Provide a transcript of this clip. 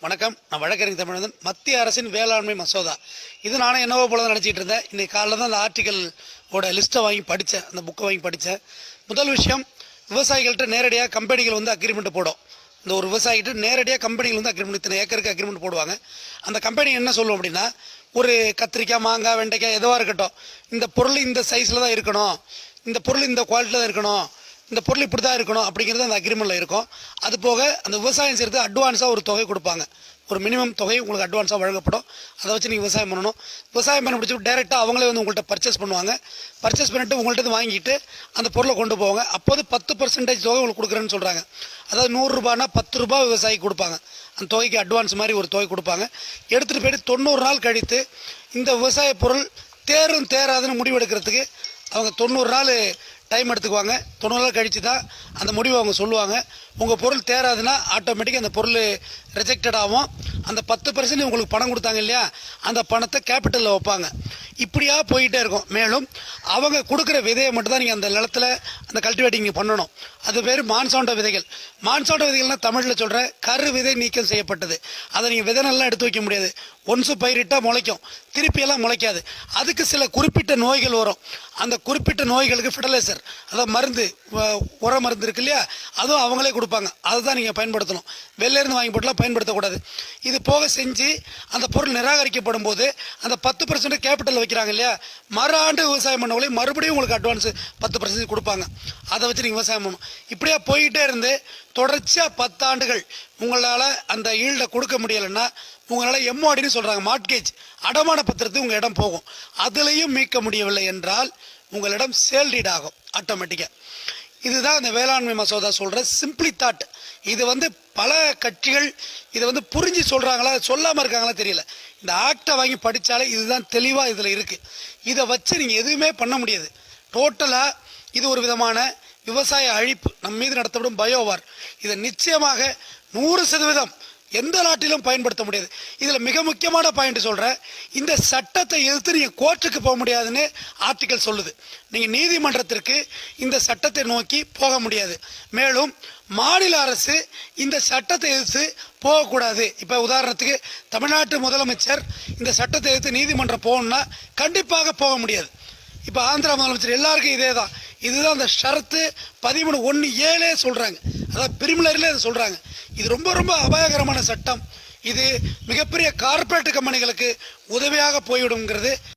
வணக்கம். நான் வழக்கறிஞர் தமிழன். மத்திய அரசின் வேளாண்மை மசோதா இது நானும் என்னவோ போல தான் நினச்சிட்டு இருந்தேன். இன்னைக்கு காலையில் தான் அந்த ஆர்டிக்கலோட லிஸ்ட்டை வாங்கி படித்தேன், அந்த புக்கை வாங்கி படித்தேன். முதல் விஷயம், விவசாயிகள்கிட்ட நேரடியாக கம்பெனிகள் வந்து அக்ரிமெண்ட் போடும். இந்த ஒரு விவசாயிகிட்ட நேரடியாக கம்பெனிகள் வந்து அக்ரிமெண்ட், இத்தனை ஏக்கருக்கு அக்ரிமெண்ட் போடுவாங்க. அந்த கம்பெனி என்ன சொல்லும் அப்படின்னா, ஒரு கத்திரிக்காய், மாங்காய், வெண்டைக்காய் எதுவாக இருக்கட்டும், இந்த பொருள் இந்த சைஸில் தான் இருக்கணும், இந்த பொருள் இந்த குவாலிட்டியில் தான் இருக்கணும், இந்த பொருள் இப்படி தான் இருக்கணும் அப்படிங்கிறது அந்த அக்ரிமெண்ட்டில் இருக்கும். அது போக அந்த விவசாயம் செய்கிறது அட்வான்ஸாக ஒரு தொகை கொடுப்பாங்க. ஒரு மினிமம் தொகை உங்களுக்கு அட்வான்ஸாக வழங்கப்படும். அதை வச்சு நீங்கள் விவசாயம் பண்ணணும். விவசாயம் பண்ண முடிச்சு டேரெக்டாக அவங்களே வந்து உங்கள்கிட்ட பர்ச்சேஸ் பண்ணுவாங்க. பர்ச்சேஸ் பண்ணிவிட்டு உங்கள்கிட்ட வாங்கிட்டு அந்த பொருளை கொண்டு போவாங்க. அப்போது 10% தொகை உங்களுக்கு கொடுக்குறேன்னு சொல்கிறாங்க. அதாவது 100 ரூபானா 10 ரூபா விவசாயிக்கு கொடுப்பாங்க. அந்த தொகைக்கு அட்வான்ஸ் மாதிரி ஒரு தொகை கொடுப்பாங்க. எடுத்துகிட்டு போய்ட்டு 90 நாள் கழித்து இந்த விவசாய பொருள் தேரும் தேராதுன்னு முடிவெடுக்கிறதுக்கு அவங்க 90 நாள் டைம் எடுத்துக்குவாங்க. 90 நாள் கழித்து தான் அந்த முடிவை அவங்க சொல்லுவாங்க. உங்கள் பொருள் தேராதுன்னா ஆட்டோமேட்டிக்காக அந்த பொருள் ரிஜெக்டட் ஆகும். அந்த 10% உங்களுக்கு பணம் கொடுத்தாங்க இல்லையா, அந்த பணத்தை கேபிட்டலில் வைப்பாங்க. இப்படியா போயிட்டே இருக்கும். மேலும் அவங்க கொடுக்குற விதையை மட்டும் தான் நீங்கள் அந்த நிலத்தில் அந்த கல்டிவேட்டிங் பண்ணணும். அது பேர் மான்சாண்டோ விதைகள். மான்சாண்டோ விதைகள்னால் தமிழில் சொல்கிற கரு விதை நீக்கம் செய்யப்பட்டது. அதை நீங்கள் விதை நல்லா எடுத்து வைக்க முடியாது. ஒன்ஸு பயிரிட்டால் முளைக்கும், திருப்பியெல்லாம் முளைக்காது. அதுக்கு சில குறிப்பிட்ட நோய்கள் வரும். அந்த குறிப்பிட்ட நோய்களுக்கு ஃபெர்டிலைசர், அதாவது மருந்து, உர மருந்து இருக்கு இல்லையா, அதுவும் அவங்களே கொடுப்பாங்க. அதை தான் நீங்கள் பயன்படுத்தணும். வெளிலேருந்து வாங்கி போட்டுலாம் பயன்படுத்தக்கூடாது. இது போக செஞ்சு அந்த பொருள் நிராகரிக்கப்படும் போது அந்த 10% கேபிட்டல் வைக்கிறாங்க இல்லையா, மறு ஆண்டு விவசாயம் பண்ணவங்களே மறுபடியும் உங்களுக்கு அட்வான்ஸ் 10% கொடுப்பாங்க. அதை வச்சு நீங்கள் விவசாயம் பண்ணணும். இப்படியே போயிட்டே இருந்து தொடர்ச்சியாக 10 ஆண்டுகள் உங்களால் அந்த ஈல்டை கொடுக்க முடியலைன்னா உங்களால் எம்ஓடின்னு சொல்கிறாங்க, மார்ட்கேஜ், அடமான பத்திரத்துக்கு உங்கள் இடம் போகும். அதுலேயும் மீட்க முடியவில்லை என்றால் உங்களிடம் சேல் டீட் ஆகும் ஆட்டோமேட்டிக்காக. இதுதான் இந்த வேளாண்மை மசோதா சொல்கிற சிம்பிளி தாட். இது வந்து பல கட்சிகள் இதை வந்து புரிஞ்சு சொல்கிறாங்களா, சொல்லாமல் இருக்காங்களா தெரியல. இந்த ஆக்டை வாங்கி படித்தாலே இதுதான் தெளிவாக இதில் இருக்குது. இதை வச்சு நீங்கள் எதுவுமே பண்ண முடியாது. டோட்டலாக இது ஒரு விதமான விவசாய அழிப்பு, நம் மீது நடத்தப்படும் பயோவார். இதை நிச்சயமாக 100% எந்த நாட்டிலும் பயன்படுத்த முடியாது. இதில் மிக முக்கியமான பாயிண்ட் சொல்கிறேன், இந்த சட்டத்தை எதிர்த்து நீங்கள் கோர்ட்டுக்கு போக முடியாதுன்னு ஆர்டிக்கல் சொல்லுது. நீங்கள் நீதிமன்றத்திற்கு இந்த சட்டத்தை நோக்கி போக முடியாது. மேலும் மாநில அரசு இந்த சட்டத்தை எதிர்த்து போகக்கூடாது. இப்போ உதாரணத்துக்கு தமிழ்நாட்டு முதலமைச்சர் இந்த சட்டத்தை எதிர்த்து நீதிமன்றம் போகணுன்னா கண்டிப்பாக போக முடியாது. இப்போ ஆந்திரா முதலமைச்சர் எல்லாருக்கும் இதே தான். இதுதான் அந்த ஷரத்து 13(1)(7) சொல்கிறாங்க. அதாவது பிரிமினரியில் இதை சொல்கிறாங்க. இது ரொம்ப ரொம்ப அபாயகரமான சட்டம். இது மிகப்பெரிய கார்ப்பரேட் கம்பெனிகளுக்கு உதவியாக போய்விடுங்கிறது